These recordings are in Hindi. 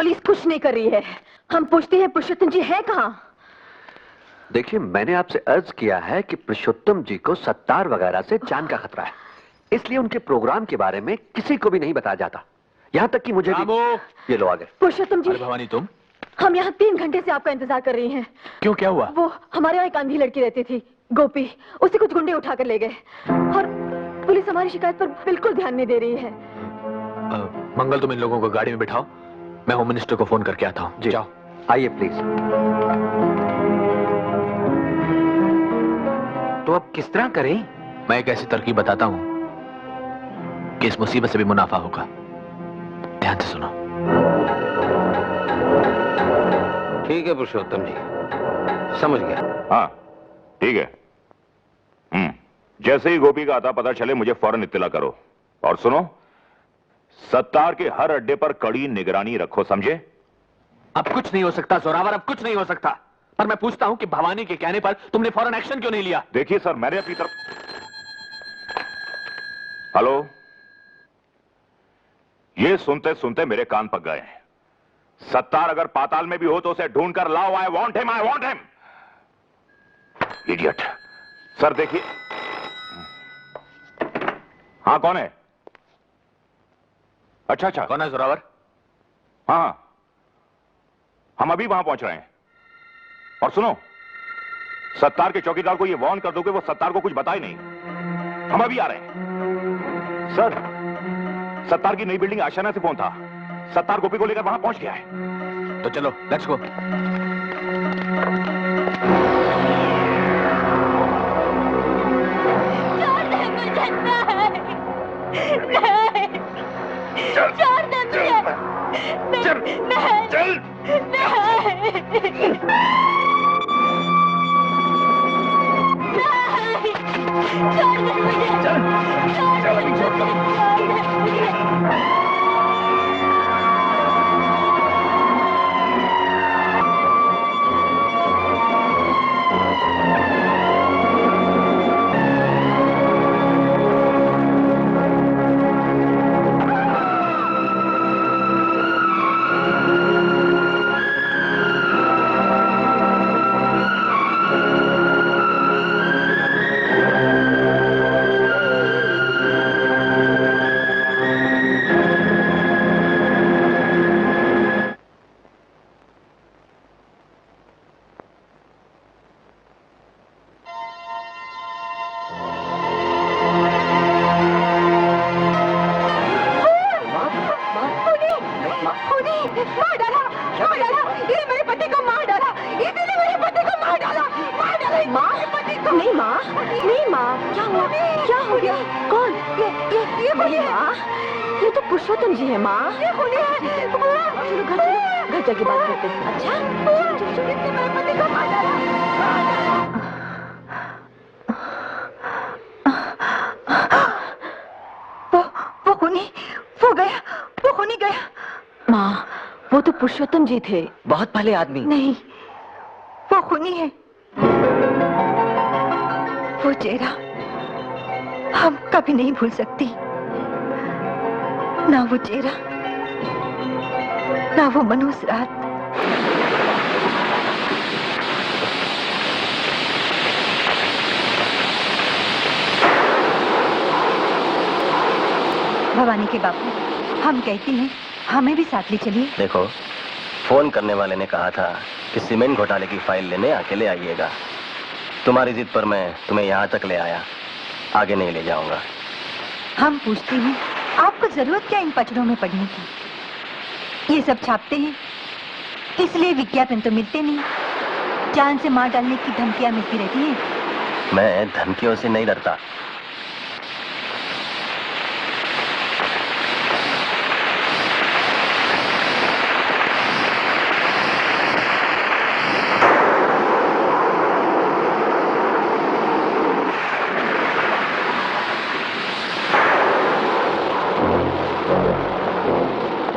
पुलिस कुछ नहीं कर रही है। हम पूछते हैं पुरुषोत्तम जी है कहाँ? देखिए, मैंने आपसे अर्ज किया है कि पुरुषोत्तम जी को सत्तार वगैरह से जान का खतरा है, इसलिए उनके प्रोग्राम के बारे में किसी को भी नहीं बताया जाता, यहाँ तक कि मुझे भी। ये लो आ गए। पुरुषोत्तम जी। भवानी तुम? हम यहाँ 3 घंटे से आपका इंतजार कर रही हैं। क्यों, क्या हुआ? वो हमारे यहाँ एक अंधी लड़की रहती थी, गोपी, उसे कुछ गुंडे उठा कर ले गए और पुलिस हमारी शिकायत पर बिल्कुल ध्यान नहीं दे रही है। मंगल, तुम इन लोगों को गाड़ी में बिठाओ, मैं होम मिनिस्टर को फोन करके आता हूँ। जाओ। आइए प्लीज। तो अब किस तरह करें? मैं एक ऐसी तरकीब बताता हूँ कि इस मुसीबत से भी मुनाफा होगा। ध्यान से सुनो। ठीक है पुरुषोत्तम जी, समझ गया। हाँ ठीक है। जैसे ही गोपी का आता पता चले मुझे फौरन इत्तला करो। और सुनो, सत्तार के हर अड्डे पर कड़ी निगरानी रखो, समझे? अब कुछ नहीं हो सकता जोरावर, अब कुछ नहीं हो सकता। पर मैं पूछता हूं कि भवानी के कहने पर तुमने फौरन एक्शन क्यों नहीं लिया? देखिए सर, मैंने अपनी तरफ। हेलो, ये सुनते सुनते मेरे कान पक गए हैं। सत्तार अगर पाताल में भी हो तो उसे ढूंढ कर लाओ। I want him, I want him. Idiot. Sir देखिए। हाँ कौन है? अच्छा अच्छा, कौन है जोरावर? हाँ हम अभी वहां पहुंच रहे हैं। और सुनो, सत्तार के चौकीदार को ये वार्न कर दो कि वो सत्तार को कुछ बताए नहीं। हम अभी आ रहे हैं। सर, सत्तार की नई बिल्डिंग आशियाना से फोन था। सत्तार गोपी को लेकर वहां पहुंच गया है। तो चलो, लेट्स गो। छोड़ दे मुझे। चल चल पुरुषोत्तम जी है माँ। चलो घर जाके बात करते हैं। अच्छा, मेरे पति को मार डाला। वो खूनी गया। माँ, वो तो पुरुषोत्तम जी थे, बहुत भले आदमी। नहीं, वो खूनी है। वो चेहरा हम कभी नहीं भूल सकती। ना वो चेहरा, ना वो मनहूस रात। भवानी के बापू, हम कहती हैं हमें भी साथ ले चलिए। देखो, फोन करने वाले ने कहा था कि सीमेंट घोटाले की फाइल लेने अकेले आइएगा। तुम्हारी जिद पर मैं तुम्हें यहाँ तक ले आया, आगे नहीं ले जाऊंगा। हम पूछते हैं आपको जरूरत क्या इन पचड़ों में पड़ने की? ये सब छापते हैं, इसलिए विज्ञापन तो मिलते नहीं, जान से मार डालने की धमकियां मिलती रहती हैं। मैं धमकियों से नहीं डरता।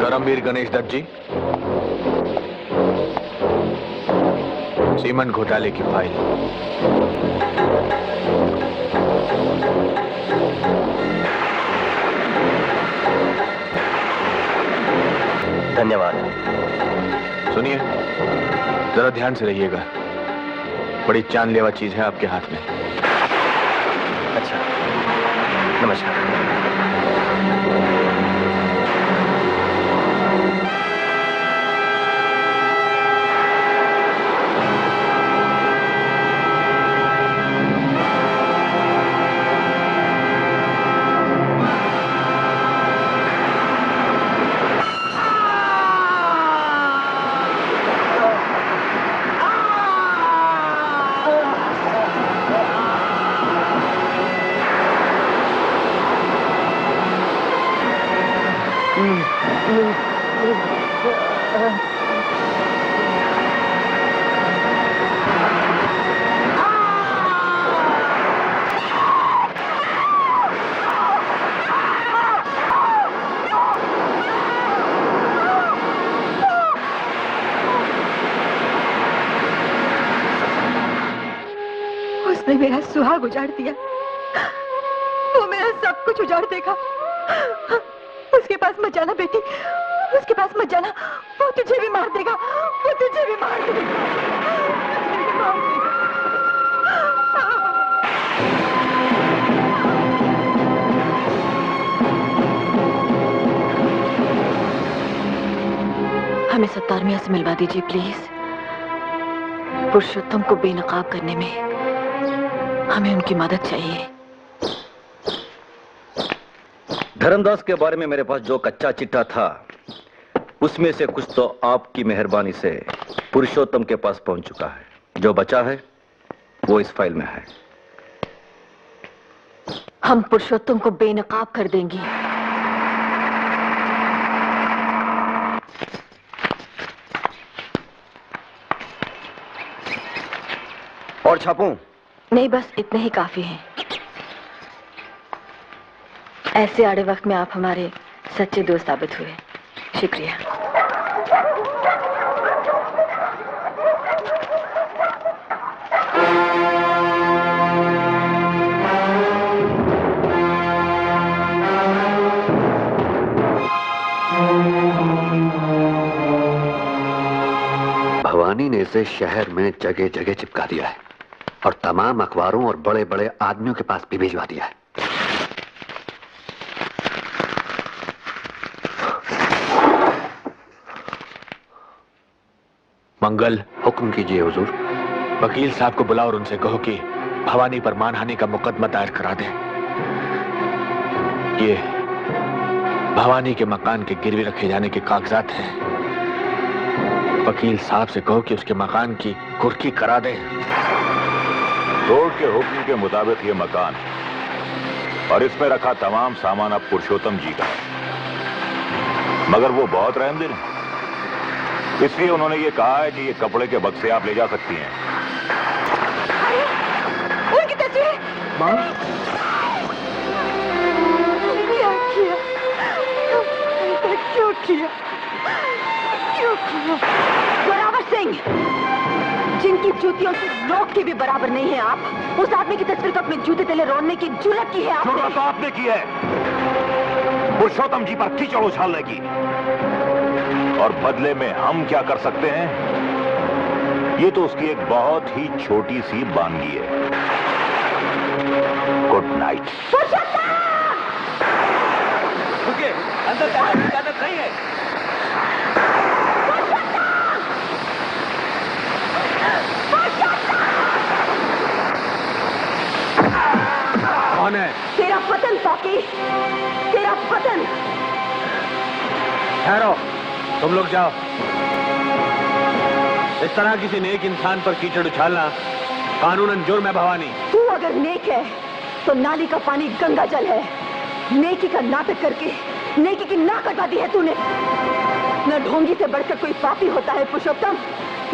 करमवीर गणेश दत्त जी, सीमेंट घोटाले की फाइल। धन्यवाद। सुनिए, जरा ध्यान से रहिएगा, बड़ी जानलेवा चीज है आपके हाथ में। अच्छा, नमस्कार। उसने मेरा सुहाग उजाड़ दिया, वो मेरा सब कुछ उजाड़ देगा। उसके पास मत जाना बेटी, उसके पास मत जाना, वो तुझे भी मार देगा, वो तुझे भी मार देगा, तुझे भी मार देगा। हमें सत्तार मियां से मिलवा दीजिए प्लीज। पुरुषोत्तम को बेनकाब करने में हमें उनकी मदद चाहिए। धर्मदास के बारे में मेरे पास जो कच्चा चिट्ठा था, उसमें से कुछ तो आपकी मेहरबानी से पुरुषोत्तम के पास पहुंच चुका है। जो बचा है वो इस फाइल में है। हम पुरुषोत्तम को बेनकाब कर देंगे। और छापूं? नहीं, बस इतने ही काफी हैं। ऐसे आड़े वक्त में आप हमारे सच्चे दोस्त साबित हुए। शुक्रिया। भवानी ने इसे शहर में जगह जगह चिपका दिया है और तमाम अखबारों और बड़े बड़े आदमियों के पास भी भिजवा दिया है। मंगल, हुक्म कीजिए हुजूर। वकील साहब को बुलाओ और उनसे कहो कि भवानी पर मानहानि का मुकदमा दायर करा दें। ये भवानी के मकान के गिरवी रखे जाने के कागजात हैं। वकील साहब से कहो कि उसके मकान की कुर्की करा दें। कोर्ट के हुक्म के मुताबिक ये मकान है और इसमें रखा तमाम सामान अब पुरुषोत्तम जी का है, मगर वो बहुत रहमदिल हैं, इसलिए उन्होंने ये कहा है कि ये कपड़े के बक्से आप ले जा सकती हैं। उनकी तस्वीर। मां, क्या किया? क्यों किया? क्यों किया? जोरावर सिंह, जिनकी जूतियों की नोक की भी बराबर नहीं है आप, उस आदमी की तस्वीर को अपने जूते तले रोने की जुर्रत की है आपने। जुर्रत तो आपने की है पुरुषोत्तम जी पर कीचड़ उछालने की, और बदले में हम क्या कर सकते हैं, ये तो उसकी एक बहुत ही छोटी सी बानगी है। Good night. अंदर जाने की इजाजत नहीं है। कौन है? तेरा पतन पाकी, तेरा पतन। ठहरो, तुम लोग जाओ। इस तरह किसी नेक इंसान पर कीचड़ उछालना कानूनन जुर्म है भवानी। तू अगर नेक है तो नाली का पानी गंगा जल है। नेकी का नाटक करके नेकी की ना कटा दी है तूने। न ढोंगी से बढ़कर कोई पापी होता है पुरुषोत्तम,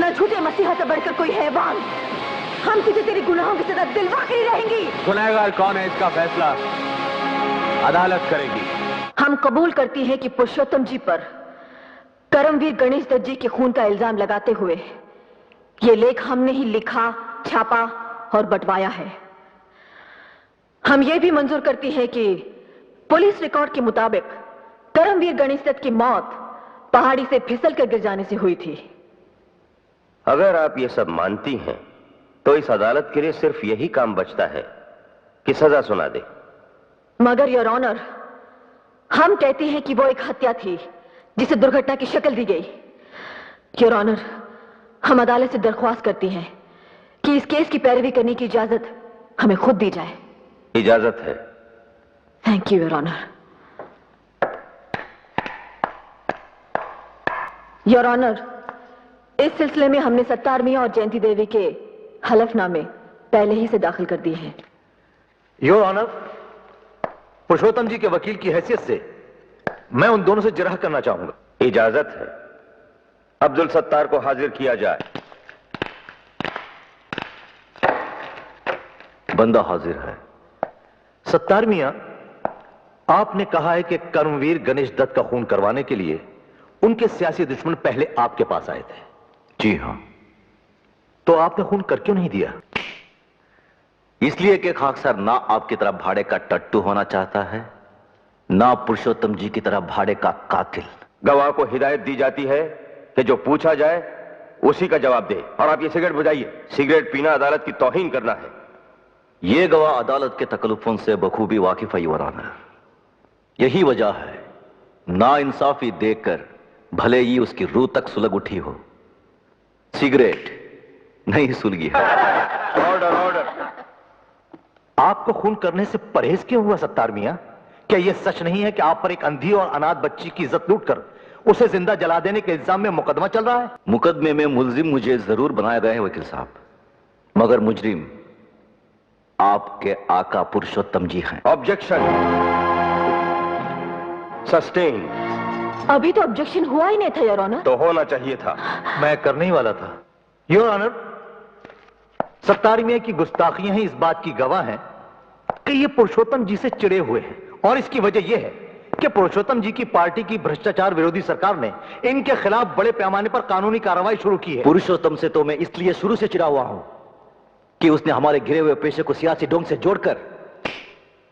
न झूठे मसीहा से बढ़कर कोई हैवान। हम तुझे तेरी गुनाहों की सजा दिलवा के ही रहेंगी। गुनहगार कौन है इसका फैसला अदालत करेगी। हम कबूल करती हैं कि पुरुषोत्तम जी पर करमवीर गणेश दत्त जी के खून का इल्जाम लगाते हुए ये लेख हमने ही लिखा, छापा और बंटवाया है। हम ये भी मंजूर करती हैं कि पुलिस रिकॉर्ड के मुताबिक करमवीर गणेश दत्त की मौत पहाड़ी से फिसल कर गिर जाने से हुई थी। अगर आप ये सब मानती हैं तो इस अदालत के लिए सिर्फ यही काम बचता है कि सजा सुना दे। मगर योर ऑनर, हम कहते हैं कि वो एक हत्या थी जिसे दुर्घटना की शक्ल दी गई। योर ऑनर, हम अदालत से दरख्वास्त करती हैं कि इस केस की पैरवी करने की इजाजत हमें खुद दी जाए। इजाजत है। Thank you your honour. Your honour, इस सिलसिले में हमने सत्तार मियां और जयंती देवी के हलफनामे पहले ही से दाखिल कर दिए हैं। योर ऑनर, पुरुषोत्तम जी के वकील की हैसियत से मैं उन दोनों से जिरह करना चाहूंगा। इजाजत है। अब्दुल सत्तार को हाजिर किया जाए। बंदा हाजिर है। सत्तार मियां, आपने कहा है कि कर्मवीर गणेश दत्त का खून करवाने के लिए उनके सियासी दुश्मन पहले आपके पास आए थे। जी हां। तो आपने खून कर क्यों नहीं दिया? इसलिए कि खाकसर ना आपकी तरह भाड़े का टट्टू होना चाहता है, ना पुरुषोत्तम जी की तरह भाड़े का कातिल। गवाह को हिदायत दी जाती है कि जो पूछा जाए उसी का जवाब दे। और आप ये सिगरेट बुझाइए। सिगरेट पीना अदालत की तौहीन करना है। ये गवाह अदालत के तकल्लुफों से बखूबी वाकिफ है योर ऑनर। यही वजह है ना इंसाफी देखकर भले ही उसकी रूह तक सुलग उठी हो, सिगरेट नहीं सुलगी है। Order order. आपको खून करने से परहेज क्यों हुआ सत्तार मियां? क्या यह सच नहीं है कि आप पर एक अंधी और अनाथ बच्ची की इज्जत लूटकर उसे जिंदा जला देने के इल्जाम में मुकदमा चल रहा है? मुकदमे में मुलजिम मुझे जरूर बनाया गया है वकील साहब, मगर मुजरिम आपके आका पुरुषोत्तम जी हैं। Objection sustain. अभी तो ऑब्जेक्शन हुआ ही नहीं था योर ऑनर। तो होना चाहिए था। मैं करने ही वाला था। योर ऑनर, सत्तार मियां की गुस्ताखियां ही इस बात की गवाह हैं कि ये पुरुषोत्तम जी से चिड़े हुए हैं, और इसकी वजह यह है कि पुरुषोत्तम जी की पार्टी की भ्रष्टाचार विरोधी सरकार ने इनके खिलाफ बड़े पैमाने पर कानूनी कार्रवाई शुरू की है। पुरुषोत्तम से तो मैं इसलिए शुरू से चिढ़ा हुआ हूं कि उसने हमारे गिरे हुए पेशे को सियासी ढंग से जोड़कर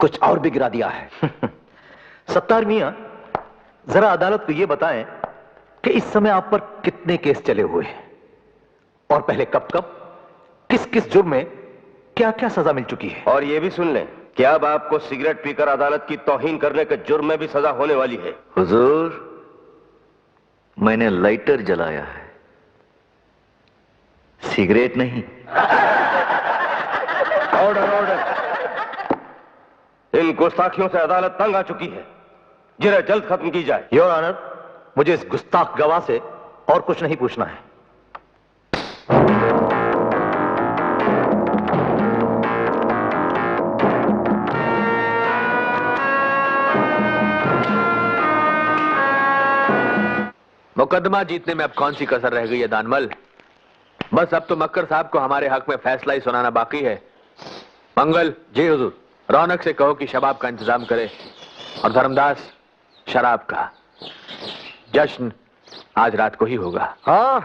कुछ और भी गिरा दिया है। सत्तार मियां, जरा अदालत को यह बताएं कि इस समय आप पर कितने केस चले हुए हैं, और पहले कब कब किस किस जुर्म में क्या क्या सजा मिल चुकी है। और यह भी सुन लें कि अब आपको सिगरेट पीकर अदालत की तौहीन करने के जुर्म में भी सजा होने वाली है। हुजूर, मैंने लाइटर जलाया है, सिगरेट नहीं। Order order. इन गुस्ताखियों से अदालत तंग आ चुकी है, जिन्हें जल्द खत्म की जाए। योर ऑनर, मुझे इस गुस्ताख गवाह से और कुछ नहीं पूछना है। मुकदमा जीतने में अब कौन सी कसर रह गई है दानमल? बस अब तो मक्कर साहब को हमारे हक में फैसला ही सुनाना बाकी है। मंगल। जी हुजूर। रौनक से कहो कि शबाब का इंतजाम करे, और धर्मदास शराब का। जश्न आज रात को ही होगा। हाँ,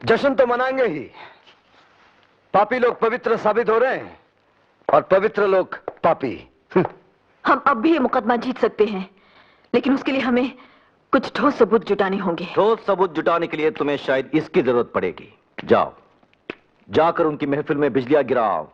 जश्न तो मनाएंगे ही। पापी लोग पवित्र साबित हो रहे हैं और पवित्र लोग पापी। हम अब भी ये मुकदमा जीत सकते हैं, लेकिन उसके लिए हमें कुछ ठोस सबूत जुटाने होंगे। ठोस सबूत जुटाने के लिए तुम्हें शायद इसकी जरूरत पड़ेगी। जाओ, जाकर उनकी महफिल में बिजलियां गिराओ